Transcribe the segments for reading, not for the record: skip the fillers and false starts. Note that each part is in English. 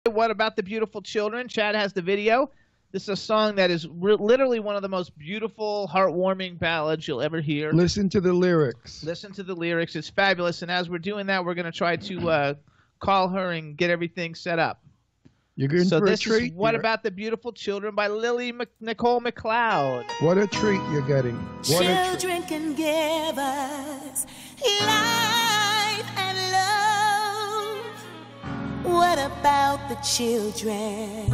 What About the Beautiful Children? Chad has the video. This is a song that is literally one of the most beautiful, heartwarming ballads you'll ever hear. Listen to the lyrics. Listen to the lyrics. It's fabulous. And as we're doing that, we're going to try to call her and get everything set up. You're going for a treat. So this is What About the Beautiful Children by Lillie Nicole McCloud. What a treat you're getting. What Children can give us life and love. What about the children?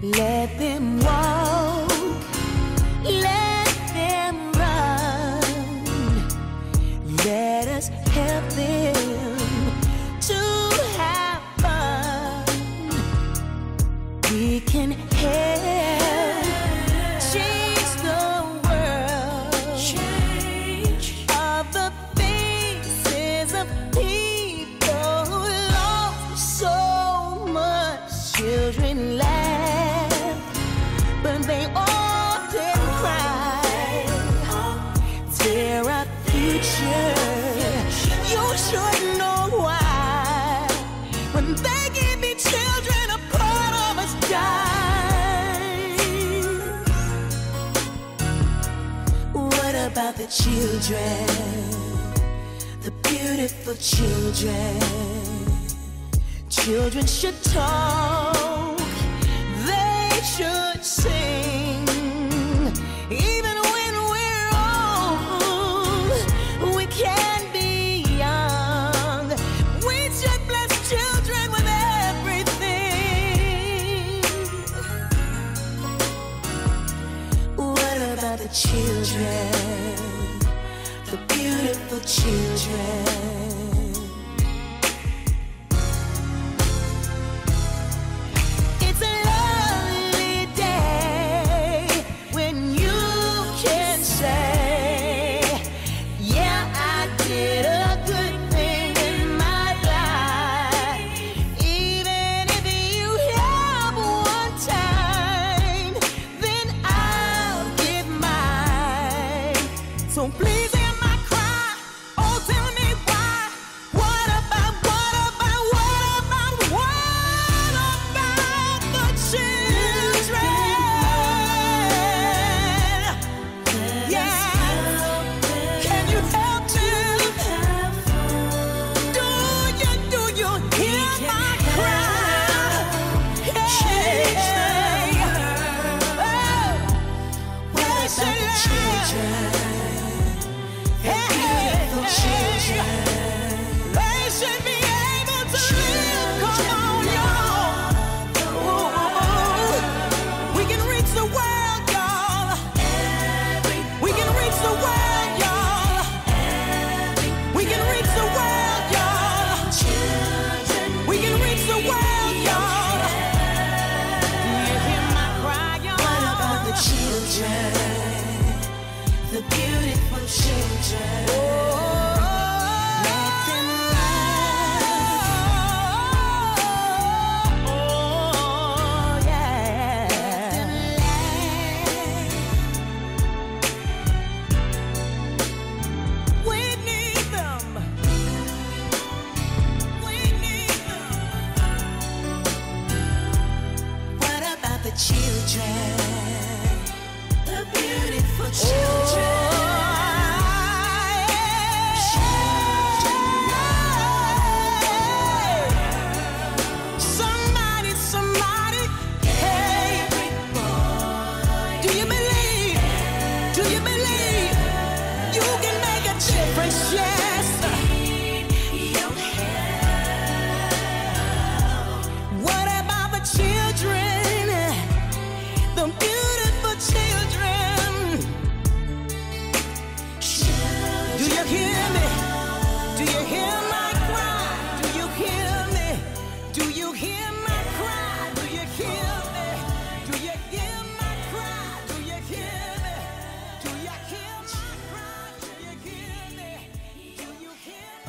Let them walk, let them run, let us help them to have fun. We can help change the world, change all the faces of people who lost so much. Children laugh, but they often cry. They're our future. You should know why. When they give me children, a part of us dies. What about the children? The beautiful children. Children should talk. They should sing. Even when we're old, we can be young. We should bless children with everything. What about the children? The beautiful children. It's a lovely day.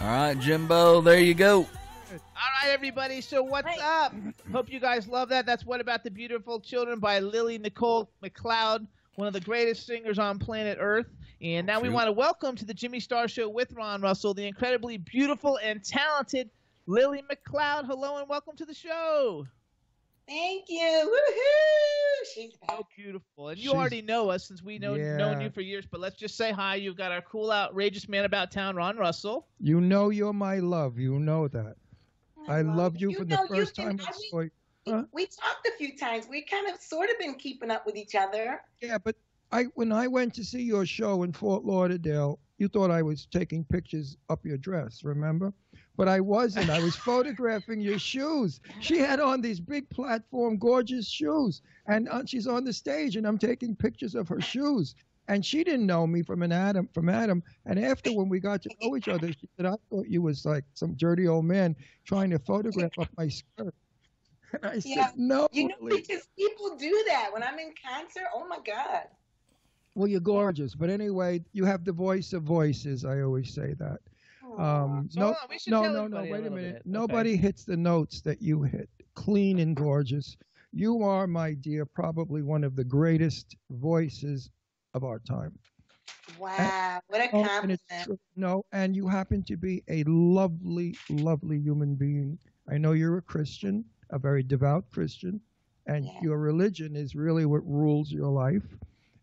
All right, Jimbo, there you go. All right, everybody. So what's up? Hope you guys love that. That's What About the Beautiful Children by Lillie Nicole McCloud, one of the greatest singers on planet Earth. And now we want to welcome to the Jimmy Star Show with Ron Russell, the incredibly beautiful and talented Lillie McCloud. Hello and welcome to the show. Thank you. Woohoo! She's so beautiful. And you already know us since we've known you for years, but let's just say hi. You've got our cool, outrageous man about town, Ron Russell. You know you're my love. You know that. I loved you from the first time I saw you. Huh? We talked a few times. We kind of sort of been keeping up with each other. Yeah, but when I went to see your show in Fort Lauderdale, you thought I was taking pictures up your dress, remember? But I wasn't. I was photographing your shoes. She had on these big platform, gorgeous shoes. And she's on the stage, and I'm taking pictures of her shoes. And she didn't know me from Adam. And after, when we got to know each other, she said, I thought you was like some dirty old man trying to photograph up my skirt. And I said, no. You know, because people do that. When I'm in concert, oh, my God. Well, you're gorgeous. But anyway, you have the voice of voices. I always say that. No, wait a minute. Nobody hits the notes that you hit. Clean and gorgeous. You are, my dear, probably one of the greatest voices of our time. Wow, what a compliment. And you happen to be a lovely, lovely human being. I know you're a Christian, a very devout Christian, and your religion is really what rules your life.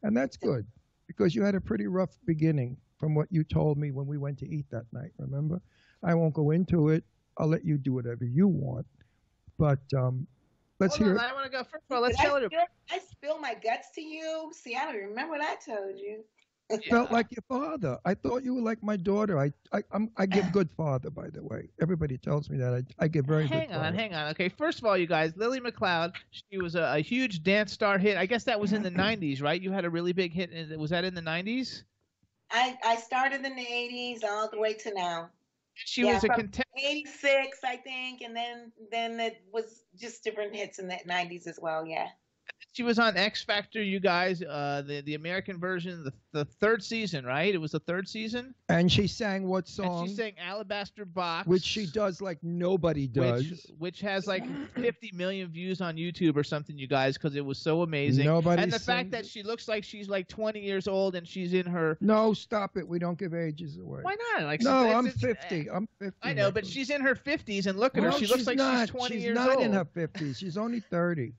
And that's good, because you had a pretty rough beginning from what you told me when we went to eat that night, remember? I won't go into it. I'll let you do whatever you want. But let's hear it. I want to go first of all. Let's tell it. I spill my guts to you. See, I don't remember what I told you. I felt like your father. I thought you were like my daughter. I give good father, by the way. Everybody tells me that. I give very good father. Hang on. Okay, first of all, you guys, Lillie McCloud, she was a huge dance star hit. I guess that was in the 90s, right? You had a really big hit. Was that in the 90s? I started in the 80s all the way to now. She was a contestant. 86, I think, and then it was just different hits in the 90s as well, yeah. She was on X Factor, you guys, the American version, the third season, right? It was the third season. And she sang what song? And she sang Alabaster Box. Which she does like nobody does. Which has like 50 million views on YouTube or something, you guys, because it was so amazing. And the fact that she looks like she's like 20 years old and she's in her... No, stop it. We don't give ages away. Why not? I'm 50. I'm 50. I know, but she's in her 50s, and look at her. She looks like she's 20 years old. She's not in her 50s. She's only 30.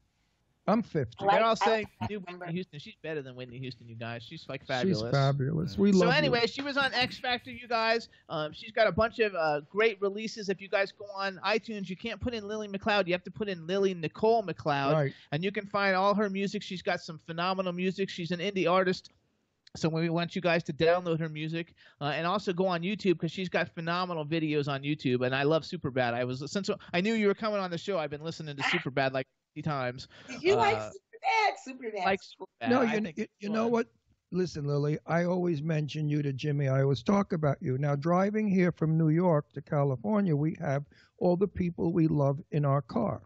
I'm 50. They're all saying Whitney Houston. She's better than Whitney Houston, you guys. She's like fabulous. She's fabulous. We love anyway, she was on X Factor, you guys. She's got a bunch of great releases. If you guys go on iTunes, you can't put in Lillie McCloud. You have to put in Lillie Nicole McCloud. Right. And you can find all her music. She's got some phenomenal music. She's an indie artist. So we want you guys to download her music and also go on YouTube, because she's got phenomenal videos on YouTube. And I love Superbad. Since I knew you were coming on the show, I've been listening to Superbad like times. Did you like Superbad? Like Superbad. No, you know what? Listen, Lillie, I always mention you to Jimmy. I always talk about you. Now, driving here from New York to California, we have all the people we love in our car.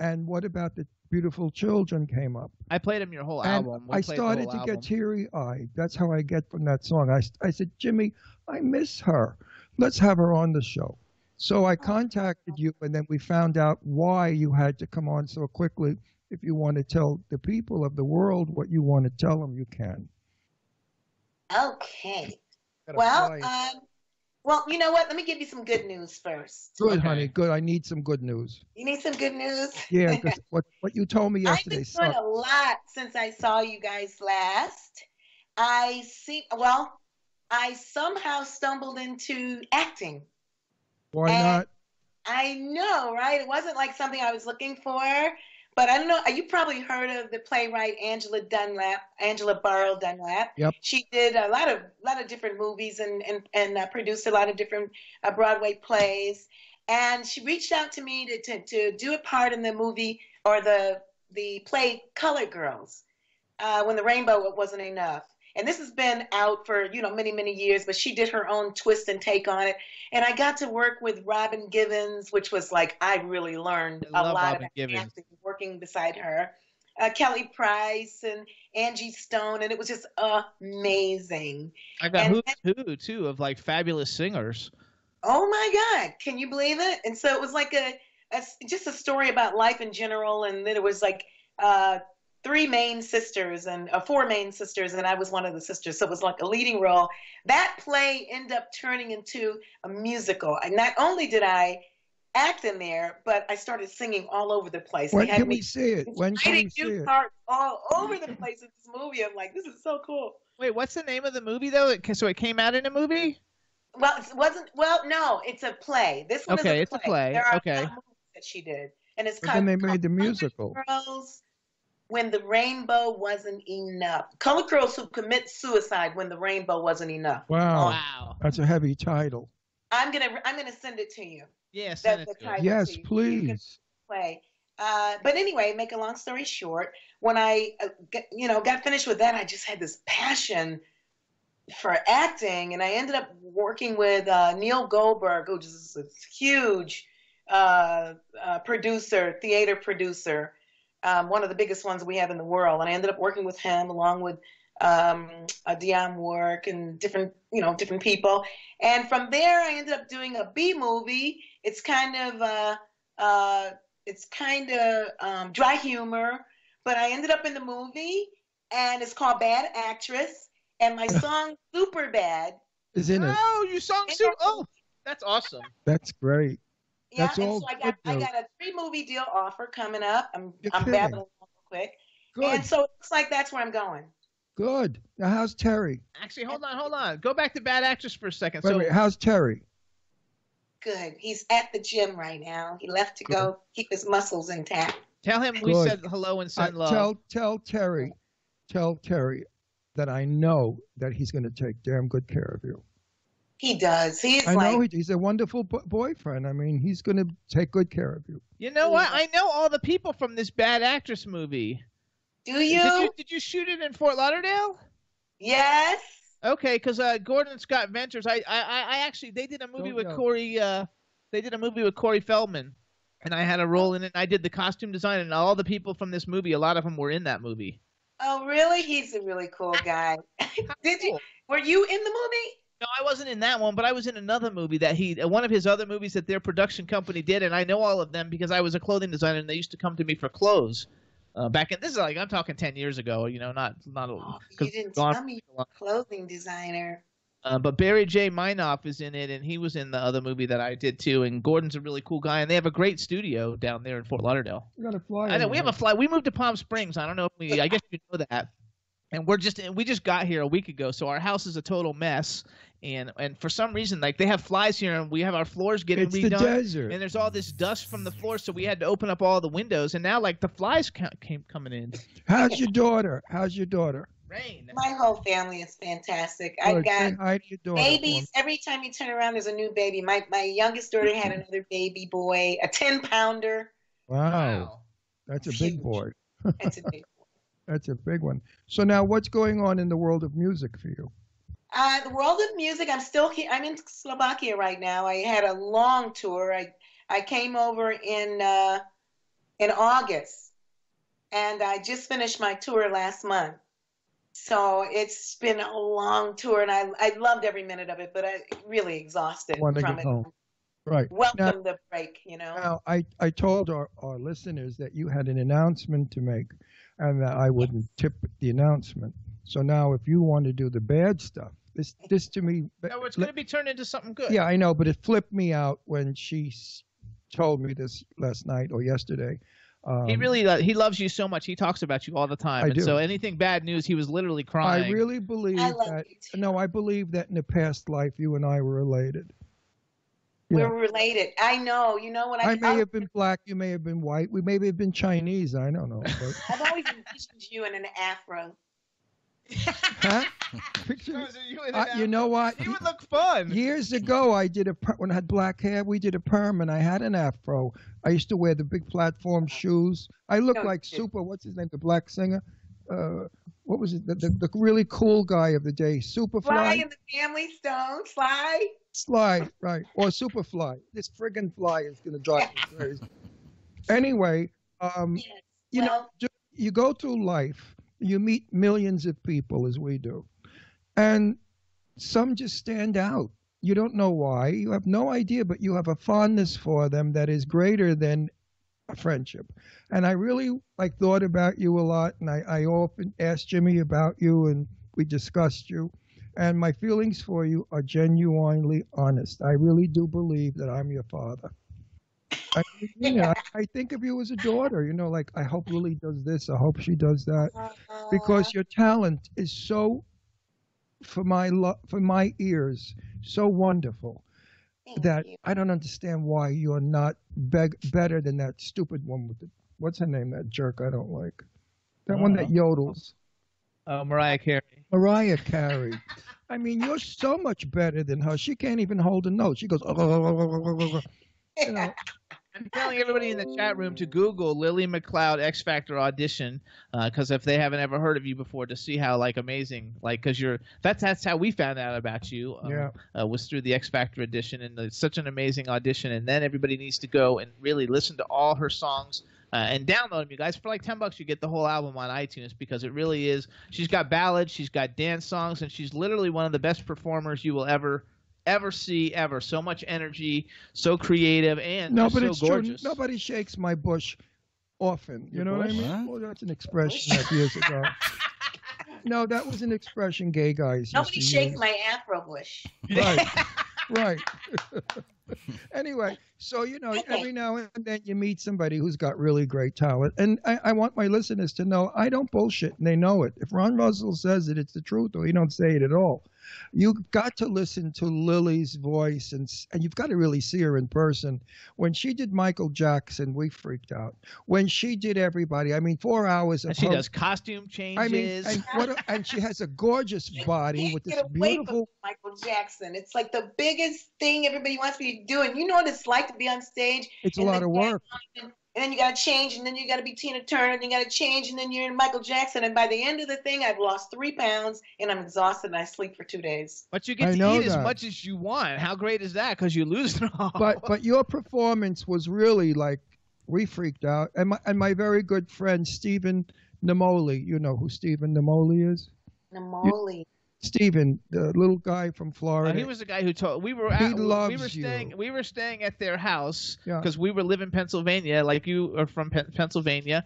And what about the beautiful children came up? I played them your whole album. I started to get teary-eyed. That's how I get from that song. I said, Jimmy, I miss her. Let's have her on the show. So I contacted you, and then we found out why you had to come on so quickly. If you want to tell the people of the world what you want to tell them, you can. Okay. Well, you know what? Let me give you some good news first. Good, honey. Good. I need some good news. You need some good news? Yeah, because what you told me yesterday. I've been doing a lot since I saw you guys last. I somehow stumbled into acting. Why not? I know, right? It wasn't like something I was looking for, but I don't know. You probably heard of the playwright Angela Barrow Dunlap. Yep. She did a lot of different movies and produced a lot of different Broadway plays. And she reached out to me to do a part in the movie or the play Colored Girls when the rainbow wasn't enough. And this has been out for, many, many years, but she did her own twist and take on it. And I got to work with Robin Givens, which was like, I really learned a lot about acting, working beside her. Kelly Price and Angie Stone, and it was just amazing. I got who's who, too, of like fabulous singers. Oh my God, can you believe it? And so it was like just a story about life in general, and then it was like three main sisters and four main sisters, and I was one of the sisters. So it was like a leading role. That play ended up turning into a musical. And not only did I act in there, but I started singing all over the place. When can we see it? When can we see it? Parts all over the place in this movie. I'm like, this is so cool. Wait, what's the name of the movie though? So it came out in a movie? Well, it wasn't. Well, no, it's a play. This one is a play. It's a play. There are okay. movies that she did, and it's But then they made the musical. Girls, when the rainbow wasn't enough. Color girls who commit suicide when the rainbow wasn't enough. Wow. That's a heavy title. I'm gonna send it to you. Yeah, send it to me. Yes, please. Play. But anyway, make a long story short, when I got finished with that, I just had this passion for acting, and I ended up working with Neil Goldberg, who's is a huge producer, theater producer, one of the biggest ones we have in the world. And I ended up working with him along with Dionne Warwick and different people. And from there, I ended up doing a B movie. It's kind of dry humor, but I ended up in the movie, and it's called Bad Actress. And my song "Super Bad" is in it. Oh, you sung super. Oh, that's awesome. That's great. Yeah, that's and all so I got a 3-movie deal offer coming up. I'm babbling real quick. Good. And so it looks like that's where I'm going. Good. Now, how's Terry? Actually, hold on. Go back to Bad Actress for a second. Wait, how's Terry? Good. He's at the gym right now. He left to go keep his muscles intact. Tell him we said hello and send love. Tell Terry that I know that he's going to take damn good care of you. He does. I know he's a wonderful boyfriend. I mean, he's going to take good care of you. You know what? I know all the people from this Bad Actress movie. Do you? Did you shoot it in Fort Lauderdale? Yes. Okay, because Gordon Scott Ventures, I actually they did a movie with Corey. They did a movie with Corey Feldman, and I had a role in it. And I did the costume design, and all the people from this movie, a lot of them were in that movie. Oh, really? He's a really cool guy. Were you in the movie? No, I wasn't in that one, but I was in another movie that one of his other movies that their production company did, and I know all of them because I was a clothing designer, and they used to come to me for clothes. Back in this is like I'm talking 10 years ago, not. You didn't tell me you were a clothing designer. But Barry J. Meinhof is in it, and he was in the other movie that I did too. And Gordon's a really cool guy, and they have a great studio down there in Fort Lauderdale. We got a fly. I know we have a fly. We moved to Palm Springs. I don't know if I guess you know that. And we just got here a week ago, so our house is a total mess. And for some reason, like they have flies here, and we have our floors getting redone. It's the desert. And there's all this dust from the floor, so we had to open up all the windows. And now, like the flies came coming in. How's your daughter? Rain. My whole family is fantastic. Good. I got babies. Every time you turn around, there's a new baby. My youngest daughter had another baby boy, a 10-pounder. Wow. That's a big boy. That's a big boy. That's a big one. So now what's going on in the world of music for you? The world of music, I'm still here. I'm in Slovakia right now. I had a long tour. I came over in August, and I just finished my tour last month. So it's been a long tour, and I loved every minute of it, but I really exhausted from it. Home. Right. Welcome the break, Now, I told our listeners that you had an announcement to make, and that I wouldn't tip the announcement. So now if you want to do the bad stuff, this to me... No, it's going to be turned into something good. Yeah, I know, but it flipped me out when she told me this last night or yesterday. He really he loves you so much. He talks about you all the time. And so anything bad news, he was literally crying. I really believe that. No, I believe that in the past life, you and I were related. We're related. I know. You know what? I may have been black. You may have been white. We may have been Chinese. I don't know. But... I've always envisioned you in an afro. Huh? You know what? You would look fun. Years ago, when I had black hair, we did a perm, and I had an afro. I used to wear the big platform shoes. I looked like Super. What's his name? The black singer. What was it? The really cool guy of the day, Superfly. Fly in the Family Stone. Sly, right? Or Superfly. This friggin' fly is gonna drive me crazy. Anyway, you go through life. You meet millions of people as we do. And some just stand out. You don't know why. You have no idea, but you have a fondness for them that is greater than a friendship. And I really thought about you a lot, and I often asked Jimmy about you, and we discussed you. And my feelings for you are genuinely honest. I really do believe that I'm your father. I think of you as a daughter. I hope Lily does this. I hope she does that, because your talent is so, for my ears, so wonderful. That I don't understand why you're not better than that stupid one with what's her name? That jerk I don't like. That one that yodels. Mariah Carey. Mariah Carey. I mean, you're so much better than her. She can't even hold a note. She goes, I'm telling everybody in the chat room to Google Lillie McCloud X Factor audition, because if they haven't ever heard of you before, to see how amazing, because that's how we found out about you. Was through the X Factor audition, and it's such an amazing audition. And then everybody needs to go and really listen to all her songs. And download them, you guys. For like $10, you get the whole album on iTunes, because it really is. She's got ballads, she's got dance songs, and she's literally one of the best performers you will ever see ever. So much energy, so creative, and so gorgeous. True. Nobody shakes my bush often. You know what I mean? Huh? Well, that's an expression that years ago. No, that was an expression gay guys. Nobody shakes my afro bush. Right. Right. Anyway, so every now and then you meet somebody who's got really great talent, and I want my listeners to know I don't bullshit, and they know it. If Ron Russell says it, it's the truth, or he don't say it at all. You've got to listen to Lily's voice, and you've got to really see her in person. When she did Michael Jackson, we freaked out. When she did everybody, 4 hours of she does costume changes. And she has a gorgeous body with this beautiful Michael Jackson. It's like the biggest thing everybody wants me to do, and you know what it's like to be on stage. It's a lot of work. And then you got to change, and then you got to be Tina Turner, and you got to change, and then you're in Michael Jackson. And by the end of the thing, I've lost 3 pounds, and I'm exhausted, and I sleep for 2 days. But you get to eat as much as you want. How great is that? Because you lose it all. But your performance was really we freaked out. And my very good friend Stephen Namoli, you know who Stephen Namoli is? Namoli. Stephen, the little guy from Florida. He was the guy who told we were staying at their house because we were living in Pennsylvania, like you are from Pennsylvania,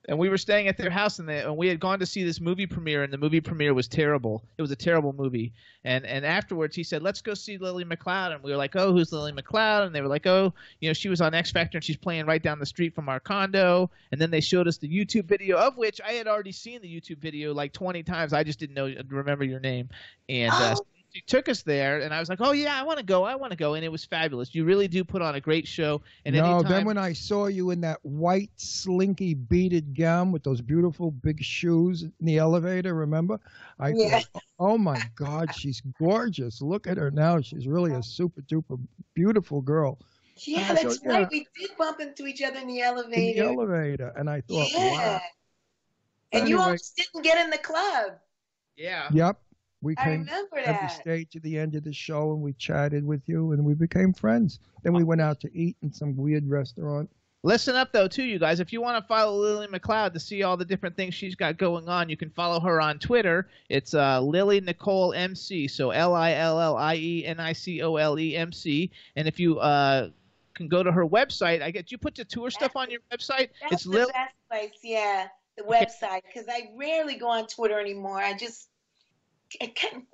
and we were staying at their house, and we had gone to see this movie premiere, and the movie premiere was terrible. It was a terrible movie, and afterwards he said, "Let's go see Lillie McCloud," and we were like, "Oh, who's Lillie McCloud?" And they were like, "Oh, she was on X Factor, and she's playing right down the street from our condo." And then they showed us the YouTube video, of which I had already seen the YouTube video like 20 times. I just didn't remember your name, and she took us there, and I was like, "Oh yeah, I want to go," and it was fabulous. You really do put on a great show. And then when I saw you in that white, slinky, beaded gown with those beautiful big shoes in the elevator, remember? I thought, oh my God, she's gorgeous. Look at her now. She's really a super duper beautiful girl. Yeah, that's right. We did bump into each other in the elevator. And I thought, wow. And you almost didn't get in the club. Yeah. Yep. I remember that. We stayed to the end of the show, and we chatted with you, and we became friends. Then we went out to eat in some weird restaurant. Listen up, though, too, you guys. If you want to follow Lillie McCloud to see all the different things she's got going on, you can follow her on Twitter. It's Lillie Nicole MC, so LILLIENICOLEMC. And if you can go to her website, you put the tour stuff on your website. That's the best place, the website, because I rarely go on Twitter anymore. I can't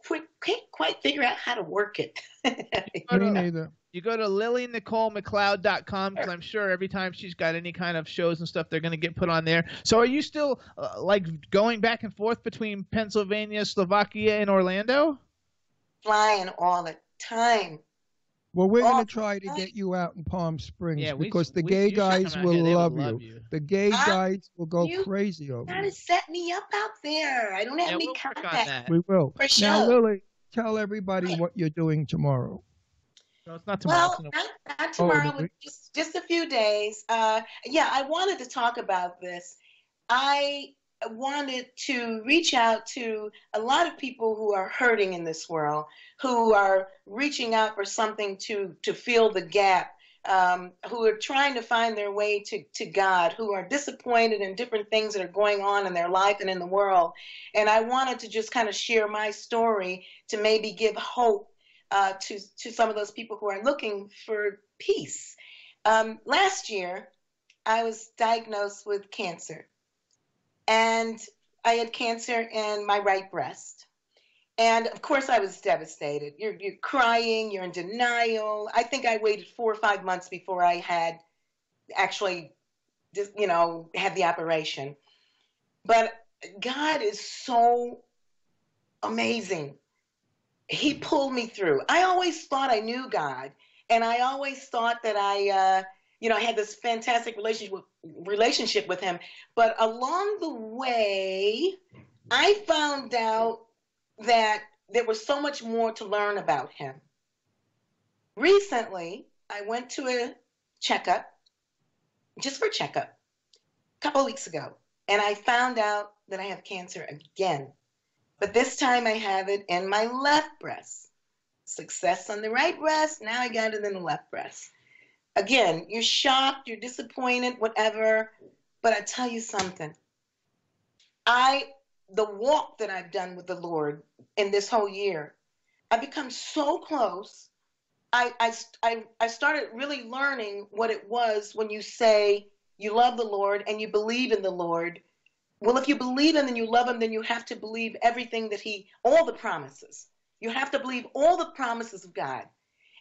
quite figure out how to work it. Me neither. You go to LillieNicoleMcCloud.com, because I'm sure every time she's got any kind of shows and stuff, they're going to get put on there. So are you still going back and forth between Pennsylvania, Slovakia, and Orlando? Flying all the time. Well, we're going to try to get you out in Palm Springs, because the gay guys will love you. The gay guys will go crazy over you. You got to set me up out there. I don't have any contact. We will. For sure. Now, Lily, tell everybody what you're doing tomorrow. No, it's not tomorrow. Well, not tomorrow, but just a few days. I wanted to talk about this. I wanted to reach out to a lot of people who are hurting in this world, who are reaching out for something to fill the gap, who are trying to find their way to God, who are disappointed in different things that are going on in their life and in the world. And I wanted to just kind of share my story to maybe give hope to some of those people who are looking for peace. Last year, I was diagnosed with cancer, and I had cancer in my right breast. And of course, I was devastated. You're crying, you're in denial. I think I waited 4 or 5 months before I had actually, had the operation. But God is so amazing. He pulled me through. I always thought I knew God, and I always thought that I had this fantastic relationship with him. But along the way, I found out that there was so much more to learn about him. Recently, I went to a checkup, just for a checkup, a couple of weeks ago, and I found out that I have cancer again. But this time I have it in my left breast. Success on the right breast, now I got it in the left breast. Again, you're shocked, you're disappointed, whatever, but I tell you something. The walk that I've done with the Lord in this whole year, I've become so close. I started really learning what it was when you say you love the Lord and you believe in the Lord. Well, if you believe him and you love him, then you have to believe everything that all the promises. You have to believe all the promises of God.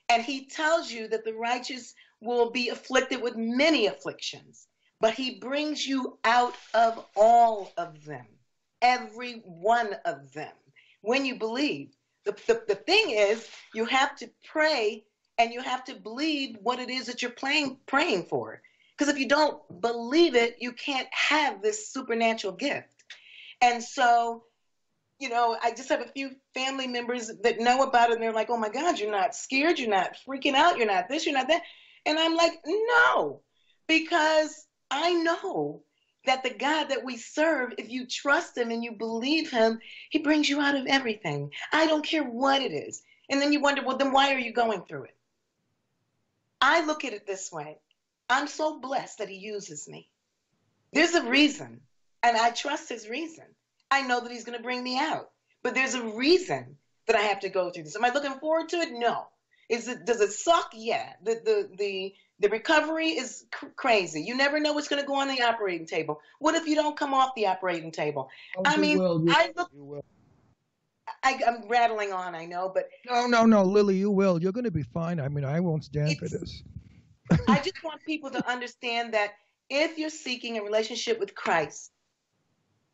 And he tells you that the righteous will be afflicted with many afflictions, but he brings you out of all of them. Every one of them. When you believe, the thing is, you have to pray and you have to believe what it is that you're praying for. Because if you don't believe it, you can't have this supernatural gift. And so, I just have a few family members that know about it, and they're like, oh my God, you're not scared, you're not freaking out, you're not this, you're not that. And I'm like, no, because I know that the God that we serve, if you trust him and you believe him, he brings you out of everything. I don't care what it is. And then you wonder, well, then why are you going through it? I look at it this way. I'm so blessed that he uses me. There's a reason, and I trust his reason. I know that he's going to bring me out, but there's a reason that I have to go through this. Am I looking forward to it? No. Does it suck? Yeah. The recovery is crazy. You never know what's going to go on the operating table. What if you don't come off the operating table? I'm rattling on, I know, but No, Lily, you will. You're going to be fine. I mean, I won't stand for this. I just want people to understand that if you're seeking a relationship with Christ,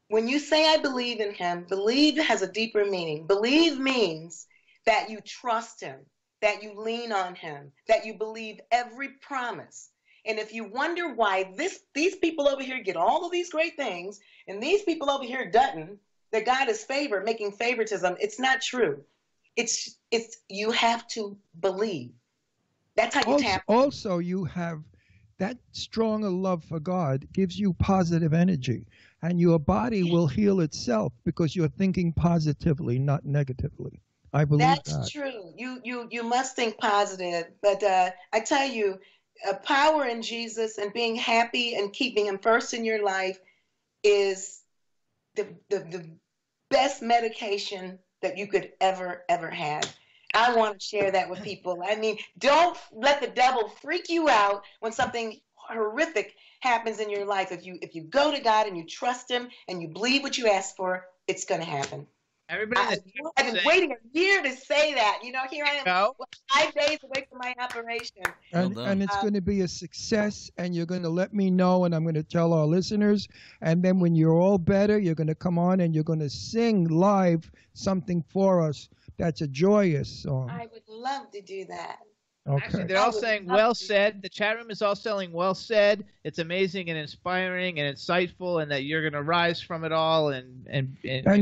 when you say I believe in him, believe has a deeper meaning. Believe means that you trust him, that you lean on him, that you believe every promise. And if you wonder why these people over here get all of these great things and these people over here doesn't, that God is making favoritism, it's not true. It's you have to believe. That's how you tap. Also, you have that stronger love for God gives you positive energy, and your body will heal itself because you're thinking positively, not negatively. I believe that's true. You must think positive, but I tell you, power in Jesus and being happy and keeping him first in your life is the best medication that you could ever have. I want to share that with people. I mean, don't let the devil freak you out when something horrific happens in your life. If you go to God and you trust him and you believe what you ask for, it's going to happen. Everybody, I've been waiting a year to say that. Here I am, 5 days away from my operation. And it's going to be a success, and you're going to let me know, and I'm going to tell our listeners. And then when you're all better, you're going to come on and you're going to sing live something for us that's a joyous song. I would love to do that. Okay. Actually, they're all saying well said. The chat room is all saying well said. It's amazing and inspiring and insightful, and that you're going to rise from it all and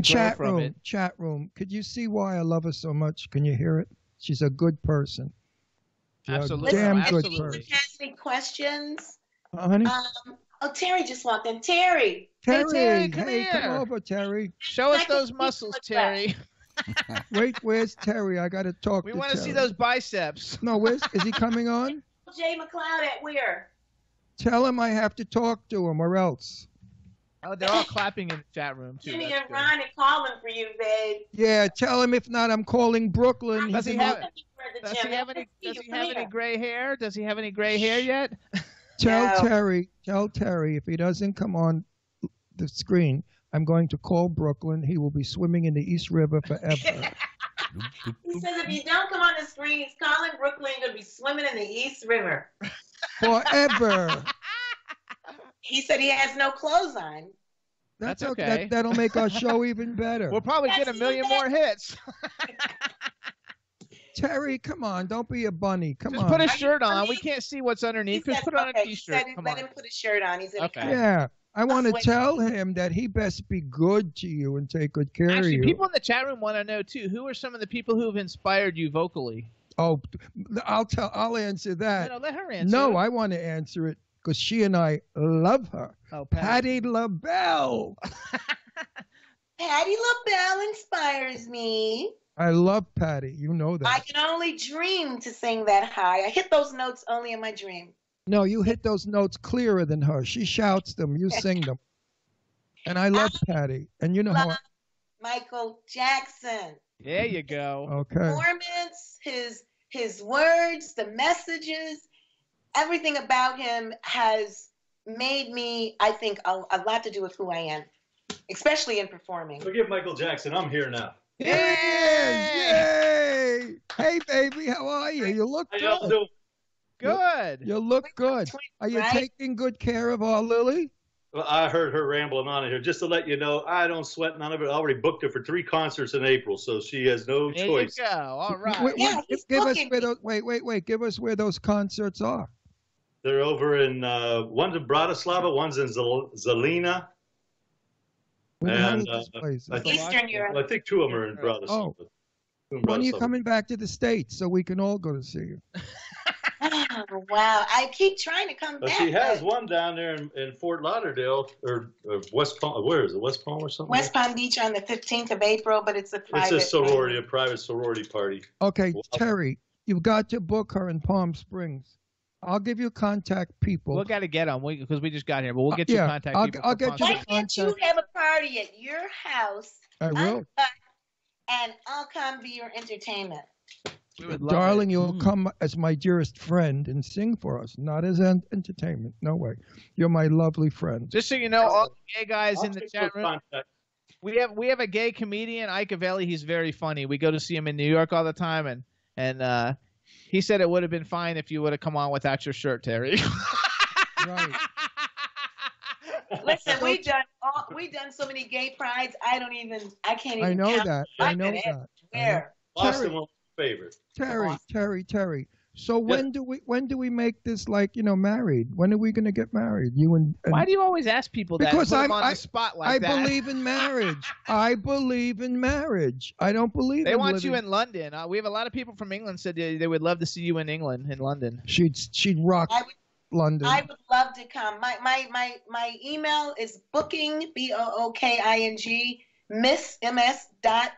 chat grow from room, it. Chat room. Could you see why I love her so much? Can you hear it? She's a good person. Absolutely. Damn good If person. you have any questions? Honey? Terry just walked in. Terry. Terry, Terry, come hey, here. come over, Terry. Show us those muscles, Terry. Wait, where's Terry? I got to talk We to want to Terry. see those biceps. No, is he coming on? Jay McCloud at where? Tell him I have to talk to him or else. Oh, they're all clapping in the chat room too. Jimmy That's and good. Ron are calling for you, babe. Yeah, tell him if not, I'm calling Brooklyn. Does he He's in have the- Does he have any? Does he have any gray hair? Does he have any gray hair yet? Tell No. Terry if he doesn't come on the screen, I'm going to call Brooklyn. He will be swimming in the East River forever. He says if you don't come on the screen, he's calling Brooklyn. You're going to be swimming in the East River. Forever. He said he has no clothes on. That's okay. okay. That'll make our show even better. We'll probably get a million more hits. Terry, come on. Don't be a bunny. Come Just on. put a shirt on. We can't see what's He underneath. said, Just put on a okay, he t-shirt. said Come let on. him put a shirt on. He's going to Okay. Yeah. I want to Wait. tell him that he best be good to you and take good care of Actually, you. people in the chat room want to know too. Who are some of the people who have inspired you vocally? Oh, I'll answer that. No, let her answer. No, I want to answer it because she and I love her. Oh, Patti LaBelle. Patti LaBelle inspires me. I love Patti. You know that. I can only dream to sing that high. I hit those notes only in my dream. No, you hit those notes clearer than her. She shouts them. You sing them. And I love Patti. And you know how. Love Michael Jackson. There you go. Okay. Performance, his words, the messages, everything about him has made me, I think, a lot to do with who I am, especially in performing. Forgive Michael Jackson. I'm here now. There he is. Yay. Hey, baby. How are you? You look How y'all good. doing? Good. You look good. Are you Right? taking good care of our Lily? Well, I heard her rambling on here. Just to let you know, I don't sweat none of it. I already booked her for 3 concerts in April, so she has no There choice. you go. All right. Yeah, he's give us looking. where those. Wait. Give us where those concerts are. They're over in one's in Bratislava, one's in Zelina. Where the hell And, are those places? I think- Eastern Europe. Well, I think 2 of them are in Bratislava. Oh. 2 in When are you Bratislava. coming back to the States so we can all go to see you? Oh, wow. I keep trying to come But back. she has but one down there in Fort Lauderdale or West Palm. Where is it? West Palm or something? West Palm Beach on the 15th of April, but it's a private. It's a sorority, a private sorority party. Okay, Well- Terry, you've got to book her in Palm Springs. I'll give you contact people. We'll got to get them because we just got here, but we'll get you yeah, contact I'll- people. I'll for get you Why contact. can't you have a party at your house? I will. uncut, and I'll come be your entertainment. We would love Darling, it. you'll come as my dearest friend and sing for us, not as entertainment. No way. You're my lovely friend. Just so you know, all the gay guys I'll in the take chat those room. contacts. We have a gay comedian, Ike Avelli. He's very funny. We go to see him in New York all the time, and he said it would have been fine if you would have come on without your shirt, Terry. Right. Listen, we've done so many gay prides. I can't even. I know count that. my I know minutes. that. Where? Boston was my favorite. Terry. So when do we make this married? When are we going to get married? You and Why do you always ask people that? Because and put them I'm- on the spot like I that? believe in marriage. I believe in marriage. I don't believe They in want living. you in London. We have a lot of people from England said they would love to see you in England, in London. She'd rock I would- London. I would love to come. My email is booking BOOKING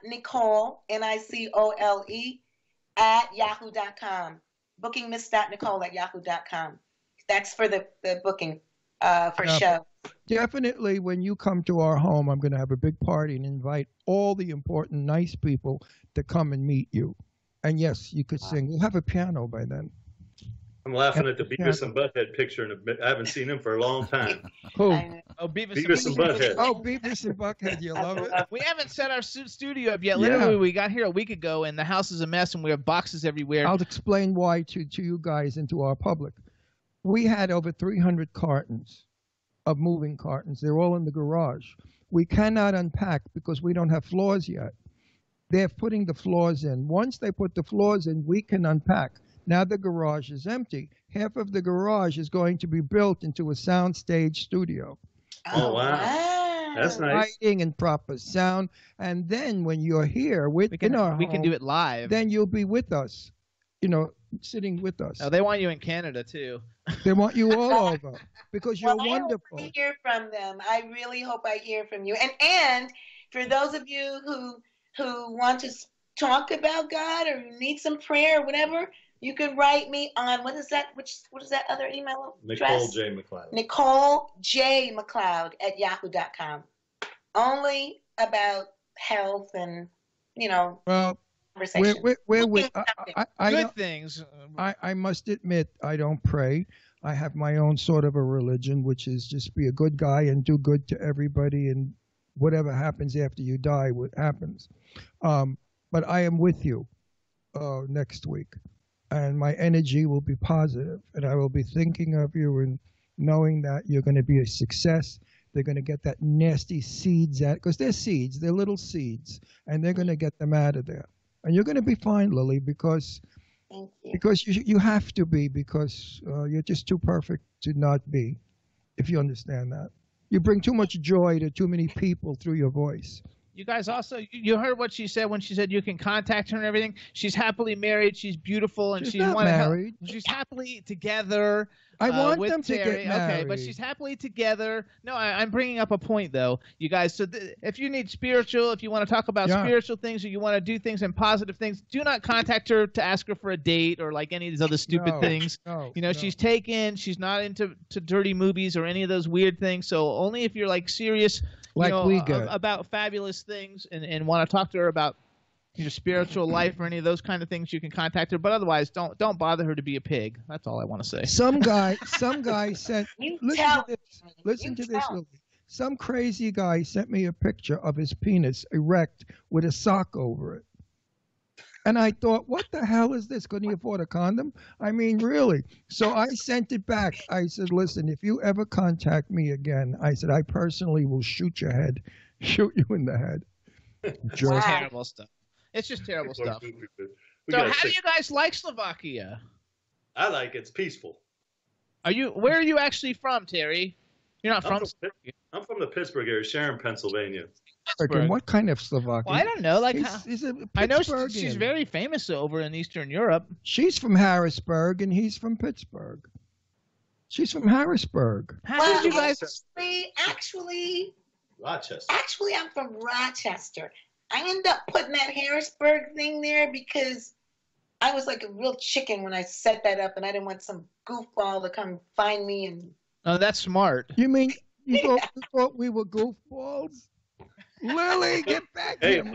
Nicole NICOLE at yahoo.com. Booking Nicole at yahoo.com. That's for the booking for Yeah. show. Definitely, when you come to our home, I'm going to have a big party and invite all the important, nice people to come and meet you. And yes, you could sing. We'll have a piano by then. I'm laughing at the Beavis and Butthead picture, and I haven't seen him for a long time. Who? Oh, Beavis and Butthead. Oh, Beavis and Buckhead. You love it? We haven't set our studio up yet. Yeah. Literally, we got here a week ago, and the house is a mess, and we have boxes everywhere. I'll explain why to you guys and to our public. We had over 300 cartons of moving cartons. They're all in the garage. We cannot unpack because we don't have floors yet. They're putting the floors in. Once they put the floors in, we can unpack. Now the garage is empty. Half of the garage is going to be built into a soundstage studio. Oh, wow. That's nice. Lighting and proper sound. And then when you're here we can in our we can home, do it live. then you'll be with us, sitting with us. Oh, they want you in Canada too. They want you all over because you're Well, wonderful. I hope I hear from them. I really hope I hear from you. And for those of you who want to talk about God or need some prayer or whatever, You can write me on, what is that other email address? Nicole J. McCloud. Nicole J. McCloud at yahoo.com. Only about health and, Well, conversation. we're with, Good things. I must admit, I don't pray. I have my own sort of a religion, which is just be a good guy and do good to everybody, and whatever happens after you die, what happens. But I am with you next week, and my energy will be positive, and I will be thinking of you and knowing that you're going to be a success. They're going to get that nasty seeds out, because they're seeds, they're little seeds, and they're going to get them out of there. And you're going to be fine, Lily, because you have to be, because you're just too perfect to not be, if you understand that. You bring too much joy to too many people through your voice. You guys also, you heard what she said when she said you can contact her and everything. She's happily married. She's beautiful, and she's not married. She's happily together. I want with them to Terry. get married. Okay, but she's happily together. No, I'm bringing up a point though, you guys. So if you need spiritual, if you want to talk about spiritual things, or you want to do things and positive things, do not contact her to ask her for a date or like any of these other stupid things. No, she's taken. She's not into dirty movies or any of those weird things. So only if you're like serious. About fabulous things and want to talk to her about your spiritual life or any of those kind of things, you can contact her. But otherwise, don't bother her to be a pig. That's all I want to say. Some guy sent. Listen to this, Lily. Some crazy guy sent me a picture of his penis erect with a sock over it. And I thought, what the hell is this? Couldn't he afford a condom? I mean, really? So I sent it back. I said, listen, if you ever contact me again, I said, I personally will shoot you in the head. It's terrible stuff. It's just terrible stuff. So how do you guys like Slovakia? I like it's peaceful. Where are you actually from, Terry? You're not from Slovakia. I'm from the Pittsburgh area, Sharon, Pennsylvania. And what kind of Slovakia? Well, I don't know. I know she's very very famous over in Eastern Europe. She's from Harrisburg, and he's from Pittsburgh. She's from Harrisburg. How did you guys? Actually, Rochester. Actually, I'm from Rochester. I ended up putting that Harrisburg thing there because I was like a real chicken when I set that up, and I didn't want some goofball to come find me. And oh, that's smart. You mean you thought we were goofballs? Lily, get back here. I'm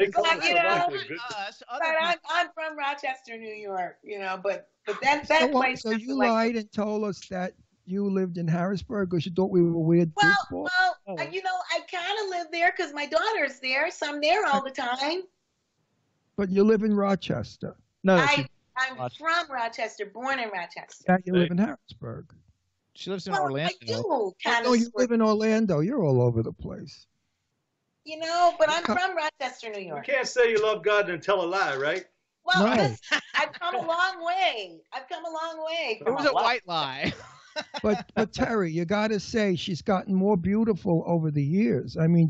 from Rochester, New York, but that place. So you lied and told us that you lived in Harrisburg because you thought we were weird goofballs? I kind of live there because my daughter's there, so I'm there all the time. But you live in Rochester. No, I'm from Rochester, born in Rochester. Yeah, you live in Harrisburg. She lives in Orlando. I do, you live in Orlando. You're all over the place. But I'm from Rochester, New York. You can't say you love God and tell a lie, right? Well, No. I've come a long way. It was a white lie. But Terry, you got to say she's gotten more beautiful over the years. I mean,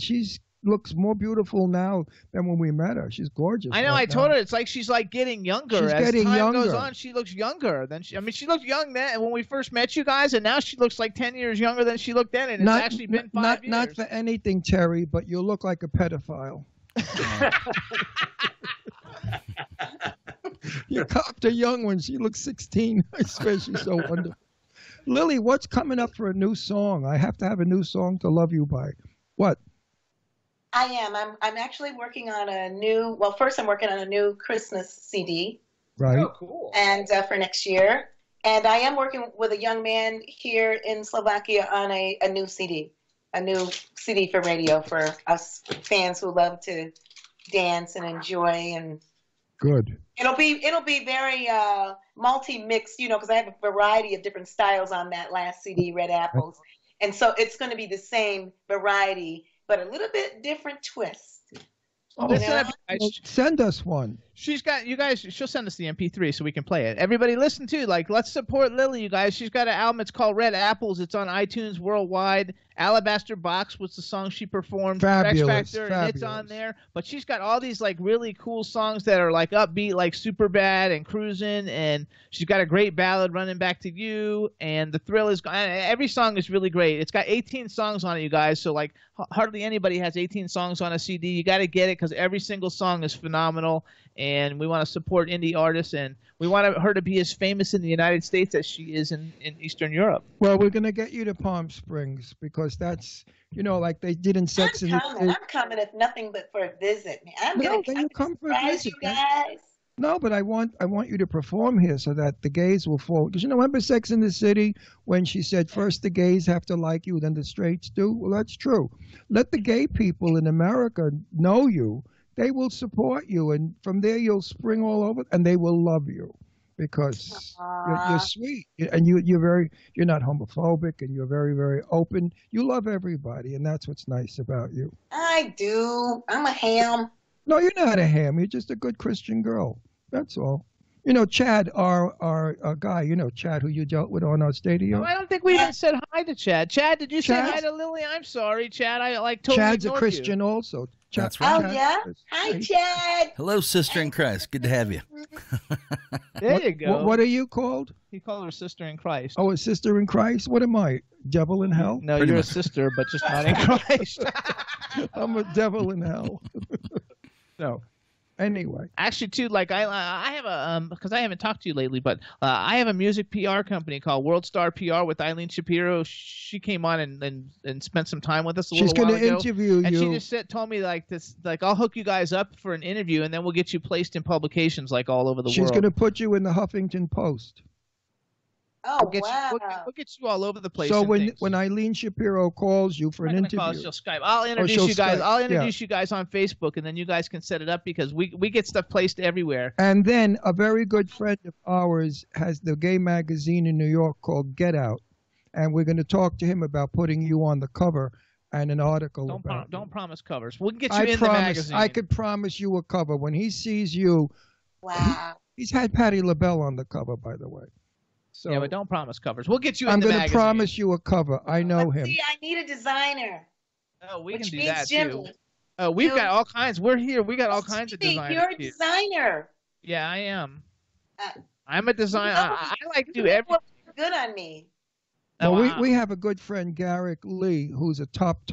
looks more beautiful now than when we met her. She's gorgeous. I know. I told her it's like she's like getting younger. She's as getting time younger. goes on, she looks younger than she looked young then when we first met you guys, and now she looks like 10 years younger than she looked then, and it's actually been 5 years. Not for anything, Terry, but you look like a pedophile. You copped a young one. She looks 16. I swear she's so wonderful. Lily, what's coming up for a new song? I have to have a new song to love you by. What? I am. I'm actually working on a new. Well, first I'm working on a new Christmas CD. Right. Oh, cool. And for next year, and I am working with a young man here in Slovakia on a new CD for radio for us fans who love to dance and enjoy. And good. It'll be very multi-mixed, because I have a variety of different styles on that last CD, Red Apples, and so it's going to be the same variety, but a little bit different twist. Oh, send us one. She'll send us the MP3 so we can play it. Everybody listen to, let's support Lily, you guys. She's got an album. It's called Red Apples. It's on iTunes worldwide. Alabaster Box was the song she performed. Fabulous, X Factor, and it's on there. But she's got all these really cool songs that are upbeat, like Superbad and Cruisin', and she's got a great ballad, Running Back to You, and The Thrill is. Every song is really great. It's got 18 songs on it, you guys. So hardly anybody has 18 songs on a CD. You got to get it because every single song is phenomenal, and we want to support indie artists, and we want her to be as famous in the United States as she is in Eastern Europe. Well, we're going to get you to Palm Springs because that's, like they did in Sex and the City. I'm coming if nothing but for a visit. I'm No, going then you come for a visit. you guys. No, but I want you to perform here so that the gays will fall. Because remember Sex and the City when she said first the gays have to like you, then the straights do? Well, that's true. Let the gay people in America know you. They will support you, and from there you'll spring all over, and they will love you because you're sweet, and you're not homophobic, and you're very, very open. You love everybody, and that's what's nice about you. I do. I'm a ham. No, you're not a ham. You're just a good Christian girl. That's all. Chad, our guy, Chad, who you dealt with on our stadium. No, I don't think we even said hi to Chad. Chad, did you say hi to Lily? I'm sorry, Chad. I totally Chad's a ignored Christian you. also. That's right. Oh, yeah? Hi, Chad. Hello, sister in Christ. Good to have you. There you go. What are you called? He called her sister in Christ. Oh, a sister in Christ? What am I? Devil in hell? No, Pretty you're much. a sister, but just not in Christ. I'm a devil in hell. No. Anyway. Actually, too, like I have a because I haven't talked to you lately, but I have a music PR company called World Star PR with Eileen Shapiro. She came on and spent some time with us a She's little while ago. She's going to interview and you. she just told me like this, like I'll hook you guys up for an interview, and then we'll get you placed in publications like all over the world. She's going to put you in the Huffington Post. Oh, wow. We'll get you all over the place. So when Eileen Shapiro calls you for an interview, she'll Skype. I'll introduce you guys. Skype. I'll introduce you guys on Facebook, and then you guys can set it up because we get stuff placed everywhere. And then a very good friend of ours has the gay magazine in New York called Get Out, and we're going to talk to him about putting you on the cover and an article about. Don't promise covers. We'll get you in the magazine. I could promise you a cover when he sees you. Wow. He's had Patti LaBelle on the cover, by the way. So yeah, but don't promise covers. We'll get you in I'm the magazine. going to promise you a cover. I know him. See, I need a designer. Oh, we which can do means that Jimmy. too. Oh, we've got all kinds. We're here. We got all kinds of designers. You're a here. designer. Yeah, I am. Uh, I'm a designer. I like to do You everything. look good on me. Oh, Well, wow. we have a good friend, Garrick Lee, who's a top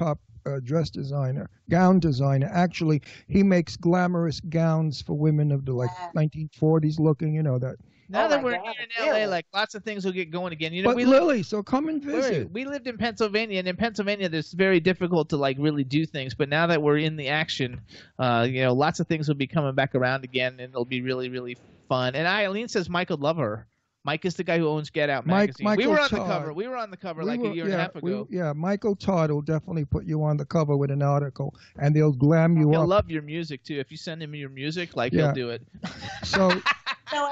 dress designer, gown designer. Actually, he makes glamorous gowns for women of the 1940s looking, that. Now Oh that my we're God, here in LA, really? like lots of things will get going again. But we Lily, so come and visit. we lived in Pennsylvania, and in Pennsylvania, it's very difficult to like really do things. But now that we're in the action, lots of things will be coming back around again, and it'll be really, really fun. And Eileen says Mike would love her. Mike is the guy who owns Get Out magazine. We were on the cover. We were on the cover like a year and a half ago. Michael Todd will definitely put you on the cover with an article, and they'll glam you He'll up. love your music too. If you send him your music, Yeah. he'll do it. So No,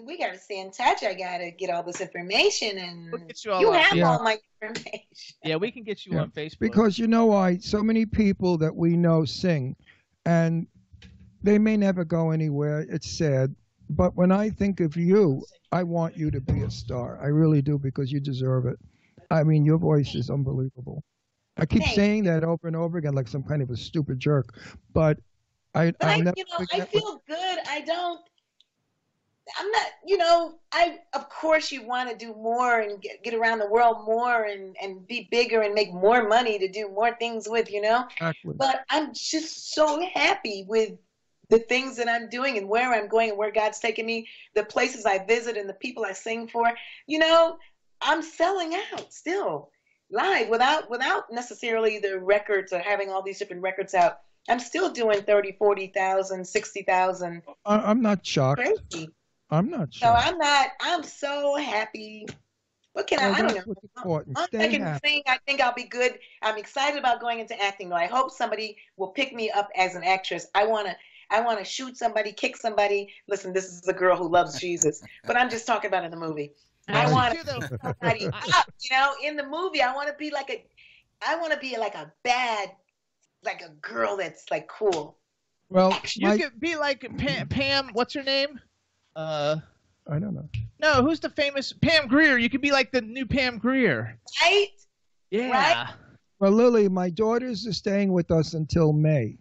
we gotta stay in touch. I gotta get all this information, and We'll get you all you on. have Yeah. all my information. Yeah, we can get you Yeah, on Facebook. because you know why? So many people that we know sing, and they may never go anywhere. It's sad. But when I think of you, I want you to be a star. I really do, because you deserve it. I mean, your voice is unbelievable. I keep Thanks. saying that over and over again like some kind of a stupid jerk. But I'll never I forget feel good. I'm not, of course you want to do more and get around the world more and be bigger and make more money to do more things with, Exactly. But I'm just so happy with the things that I'm doing and where I'm going and where God's taking me, the places I visit and the people I sing for. I'm selling out still live without necessarily the records or having all these different records out. I'm still doing 30, 40,000, 60,000. I'm not shocked. Crazy. I'm not So shocked. I'm so happy. What can I don't That's know. what's important. I Stay can happy. sing. I think I'll be good. I'm excited about going into acting, though. I hope somebody will pick me up as an actress. I want to shoot somebody, kick somebody. Listen, this is a girl who loves Jesus, but I'm just talking about in the movie. I want to be somebody up, in the movie. I want to be like a bad, like a girl that's like cool. Well, You could be like Pam. What's her name? I don't know. No, who's the famous Pam Grier? You could be like the new Pam Grier. Right? Yeah. Right? Well, Lily, my daughters are staying with us until May.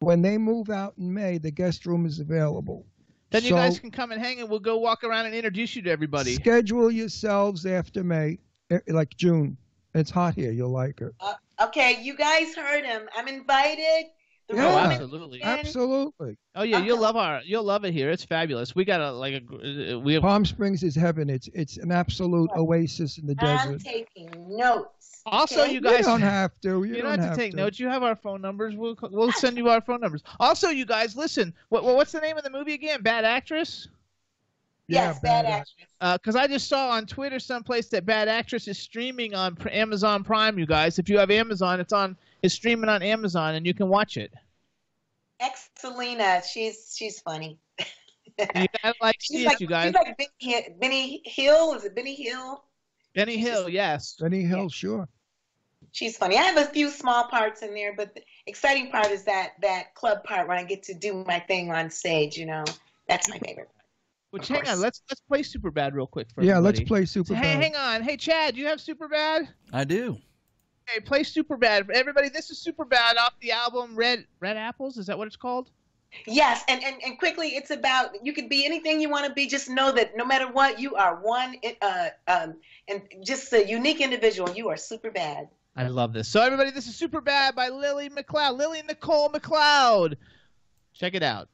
When they move out in May, the guest room is available. Then you So, guys can come and hang, and we'll go walk around and introduce you to everybody. schedule yourselves after May, like June. It's hot here. You'll like it. Okay, you guys heard him. I'm invited. Yeah, absolutely. Absolutely. Oh yeah, you'll love it here. It's fabulous. We got we have. Palm Springs is heaven. It's an absolute oasis in the I'm desert. taking notes. Also, okay? you guys You don't have to. You don't have to take notes. You have our phone numbers. We'll send you our phone numbers. Also, you guys, listen. What's the name of the movie again? Bad Actress? Yes, Bad Actress. Because I just saw on Twitter someplace that Bad Actress is streaming on Amazon Prime. You guys, if you have Amazon, it's streaming on Amazon, and you can watch it. Ex-Selena, she's funny. You gotta see it, you guys. She's like Benny Hill. Is it Benny Hill? Benny Hill, yes. Benny Hill, sure. She's funny. I have a few small parts in there, but the exciting part is that club part when I get to do my thing on stage. That's my favorite. Which, hang on, let's play Superbad real quick for Yeah, everybody. let's play Superbad. Hey, hang on. Hey, Chad, do you have Superbad? I do. Okay, play Superbad. Everybody, this is Superbad off the album Red Apples. Is that what it's called? Yes, and quickly, it's about you could be anything you want to be. Just know that no matter what, you are one, and just a unique individual. You are Superbad. I love this. So, everybody, this is Superbad by Lillie McCloud. Lillie Nicole McCloud. Check it out.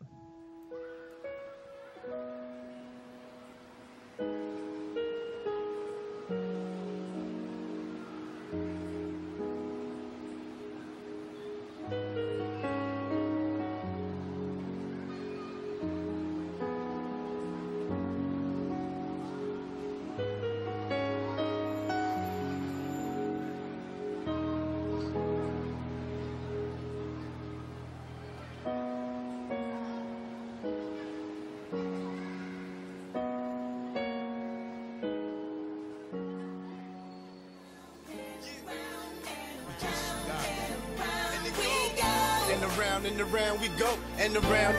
And around we go, and around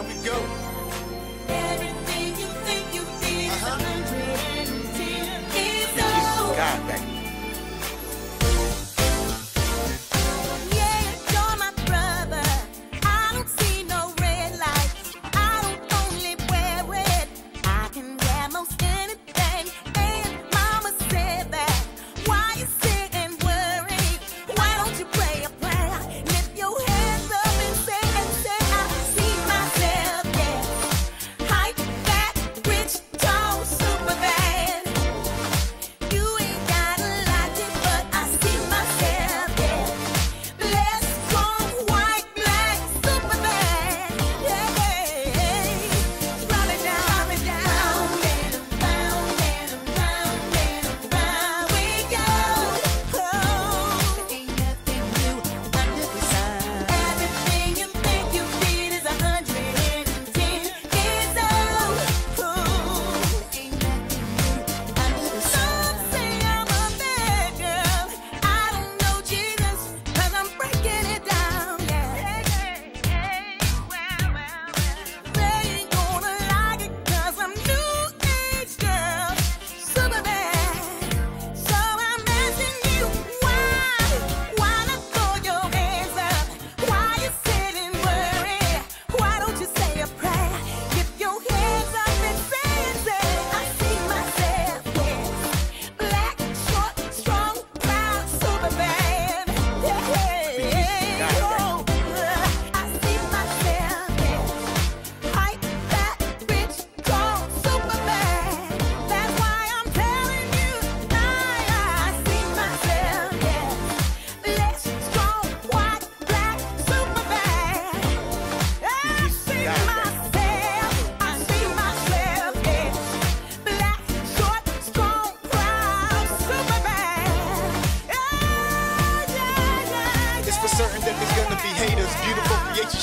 we go. Everything you think you need is 110 years old. God, baby. Yeah, you're my brother. I don't see no red lights. I don't only wear red. I can wear most anything. And Mama said that. Why you sit and worry? Why don't you pray a prayer? Lift your hands up.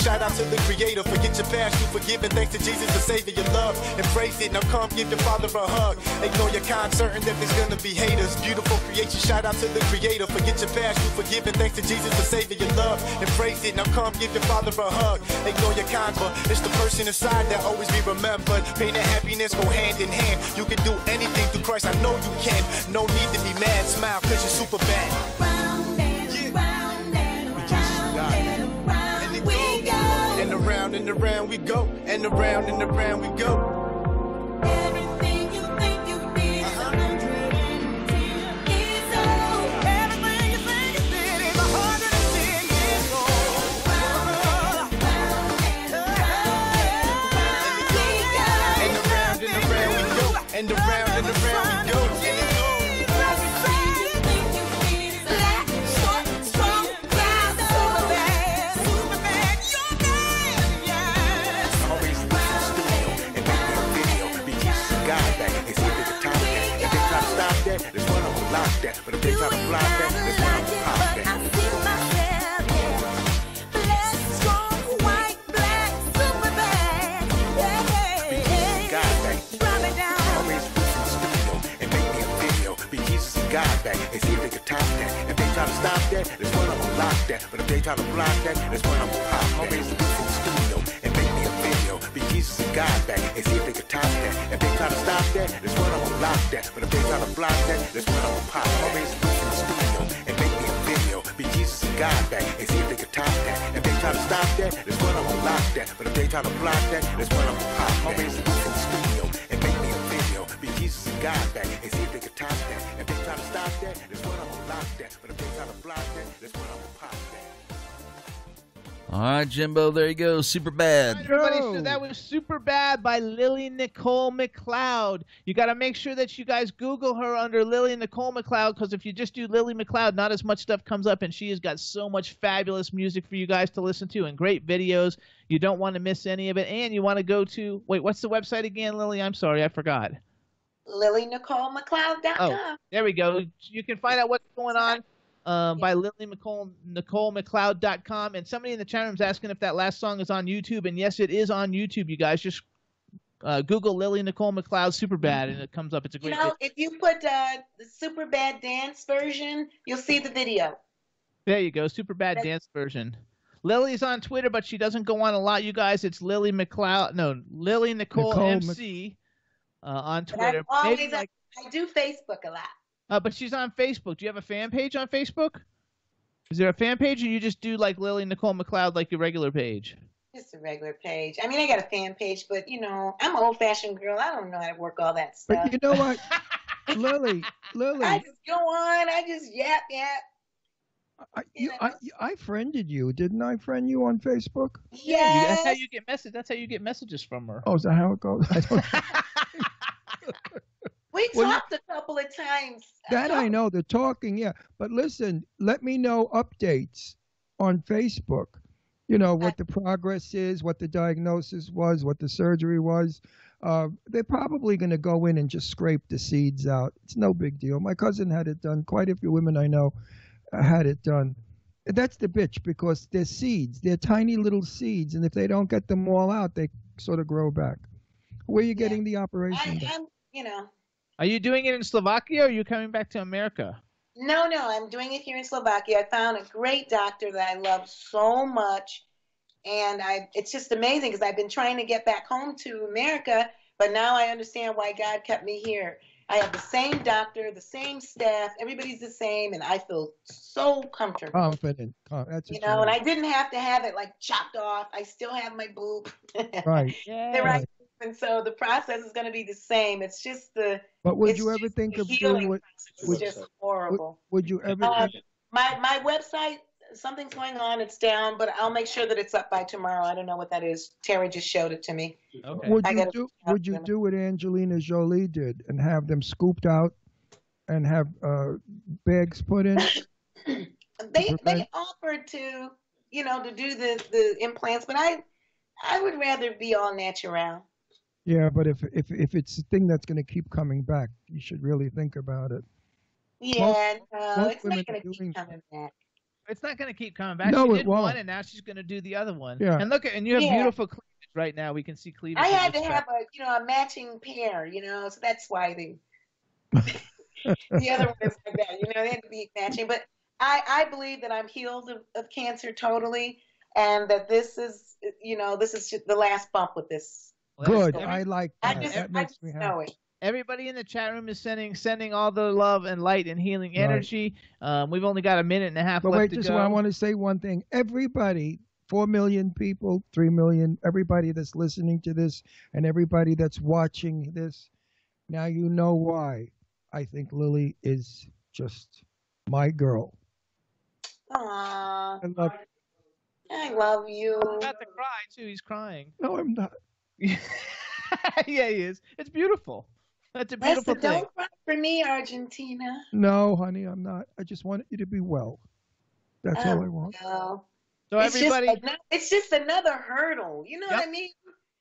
Shout out to the Creator. Forget your past, you forgiven. Thanks to Jesus, the Savior, your love. Embrace it. Now come give your Father a hug. Ignore your kind, certain that there's gonna be haters. Beautiful creation. Shout out to the Creator. Forget your past, you forgiven. Thanks to Jesus, the Savior, your love. Embrace it. Now come give your Father a hug. Ignore your kind, but it's the person inside that always be remembered. Pain and happiness go hand in hand. You can do anything through Christ. I know you can. No need to be mad. Smile, cause you're super bad. And around we go, and around we go. Everything you think you need is 110 years old. Everything you think you need is 110 years old. that, that's when I'm gonna lock that. But if they try to block that, that's when I'm gonna pop that. I see myself, yeah. Black, strong, white, black, super bad. Yeah. God back. Drop it down. Always push in the studio and make me a video. Be Jesus and God back and see if they can top that. If they try to stop that, that's when I'm gonna lock that. But if they try to block that, that's when I'm gonna pop. Always push in the studio and make me a video. Be Jesus and God back and see if they can top that. If they try to stop that, that's when I'm gonna lock that. But if they try to block that, that's when I'm gonna pop. Always push in the studio and make me a video. Be Jesus and God back and see if they can top that. If they try to stop that, that's when I'm gonna lock that. But if they try to block that, that's when I'm gonna pop. Always push in the studio and make me a video. Be Jesus and God back and see if they can top that. If they try to stop that, that's when I'm gonna lock that. But if they try to block that, that's when I'm gonna pop that. All right, Jimbo, there you go. Super bad. Everybody, so that was Super Bad by Lillie Nicole McCloud. You got to make sure that you guys Google her under Lillie Nicole McCloud, because if you just do Lillie McCloud, not as much stuff comes up, and she has got so much fabulous music for you guys to listen to and great videos. You don't want to miss any of it, and you want to go to, wait, what's the website again, Lillie? I'm sorry, I forgot. LillieNicoleMcCloud.com. Oh, there we go. You can find out what's going on by LillieNicoleMcCloud.com. And somebody in the chat room is asking if that last song is on YouTube. And yes, it is on YouTube, you guys. Just Google Lillie Nicole McCloud Super Bad, and it comes up. It's a great video. If you put the Super Bad dance version, you'll see the video. There you go, Super Bad dance version. Lillie's on Twitter, but she doesn't go on a lot, you guys. It's Lillie McCloud. No, Lillie Nicole MC on Twitter. I do Facebook a lot. But she's on Facebook. Do you have a fan page on Facebook? Is there a fan page, or you just do like Lillie Nicole McCloud, like your regular page? Just a regular page. I mean, I got a fan page, but, I'm an old-fashioned girl. I don't know how to work all that stuff. But you know what? Lillie. I just go on. I just yap. I friended you. Didn't I friend you on Facebook? Yes. That's how you get That's how you get messages from her. Oh, is that how it goes? I don't know. We talked a couple of times. That I know, the talking, yeah. But listen, let me know updates on Facebook. What the progress is, what the diagnosis was, what the surgery was. They're probably going to go in and just scrape the seeds out. It's no big deal. My cousin had it done. Quite a few women I know had it done. That's the bitch, because they're seeds. They're tiny little seeds. And if they don't get them all out, they sort of grow back. Where are you getting the operation done? Are you doing it in Slovakia, or are you coming back to America? No, I'm doing it here in Slovakia. I found a great doctor that I love so much, and it's just amazing because I've been trying to get back home to America, but now I understand why God kept me here. I have the same doctor, the same staff, everybody's the same, and I feel so comfortable. Confident. That's and I didn't have to have it like chopped off. I still have my boob. Right. They're right. And so the process is going to be the same. It's just But would you ever think of doing it? It's just horrible. Would you ever? My website, something's going on. It's down, but I'll make sure that it's up by tomorrow. I don't know what that is. Terry just showed it to me. Okay. Would you do what Angelina Jolie did and have them scooped out and have bags put in? They offered to do the implants, but I would rather be all natural. Yeah, but if it's a thing that's going to keep coming back, you should really think about it. Yeah, it's not going to keep coming back. It's not going to keep coming back. No, she it did won't. one, and now she's going to do the other one. Yeah. And you have beautiful cleavage right now. We can see cleavage. I had to have a matching pair, so that's why the other one is like that. They had to be matching. But I believe that I'm healed of cancer totally, and that this is just the last bump with this. Good. I like that. I That makes just me know happy. it. Everybody in the chat room is sending all the love and light and healing energy. We've only got a minute and a half left to go. Just I want to say one thing. Everybody, 4 million people, 3 million, everybody that's listening to this and everybody that's watching this, now you know why I think Lillie is just my girl. Aww. I love you. He's about to cry, too. He's crying. No, I'm not. Yeah, he is. It's beautiful. That's a beautiful thing. Don't cry for me, Argentina. No, honey, I'm not. I just want you to be well. That's all I want. No. So everybody, it's just another hurdle. You know what I mean?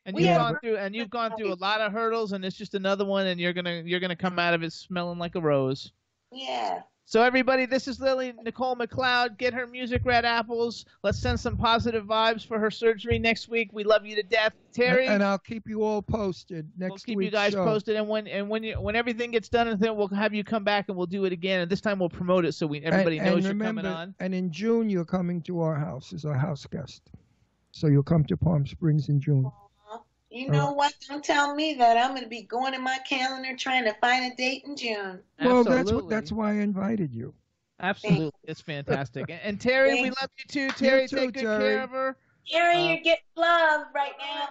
And We you've gone through a lot of hurdles, and it's just another one, and you're gonna come out of it smelling like a rose. Yeah. So everybody, this is Lillie Nicole McCloud. Get her music, Red Apples. Let's send some positive vibes for her surgery next week. We love you to death, Terry. And I'll keep you all posted next week. We'll keep you guys posted, and when everything gets done, and then we'll have you come back and we'll do it again. And this time we'll promote it so everybody knows you're coming on. And in June you're coming to our house as our house guest. So you'll come to Palm Springs in June. You know what? Don't tell me that. I'm going to be going in my calendar trying to find a date in June. Well, that's why I invited you. Absolutely. It's fantastic. And Terry, we love you too. Terry, take good care of her. Terry, you're getting love right now.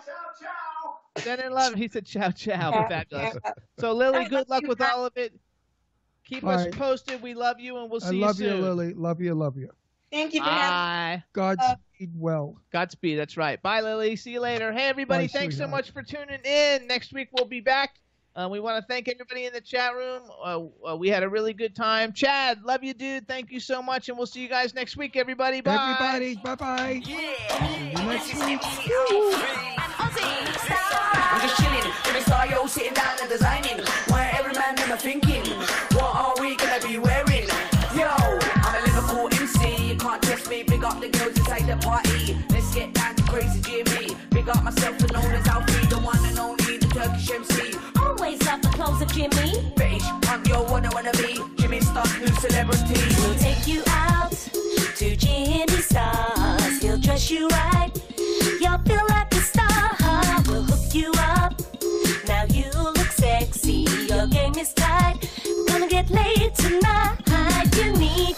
Sending love. He said ciao, ciao. Fabulous. So, Lillie, good luck with all of it. Keep us posted. We love you, and we'll see you soon. I love you, Lillie. Love you, love you. Thank you for having me. Godspeed well. Godspeed, that's right. Bye, Lillie. See you later. Hey, everybody, thanks so much for tuning in. Next week, we'll be back. We want to thank everybody in the chat room. We had a really good time. Chad, love you, dude. Thank you so much, and we'll see you guys next week, everybody. Bye. Everybody, bye-bye. Yeah. Next week. I'm just chilling. When I saw you sitting down and designing. Why every man am I thinking? What are we going to be wearing? Yo, I'm a Liverpool MC. You can't test me. Big up the girls inside the party. Let's get down to crazy Jimmy. Big up myself and known as Alfie, the one and only, the Turkish MC. Always love the clothes of Jimmy. Bitch, I'm your one I wanna be. Jimmy Star's new celebrity. We'll take you out to Jimmy Star's. He'll dress you right. You'll feel like a star. We'll hook you up. Now you look sexy. Your game is tight. Gonna get laid tonight. You need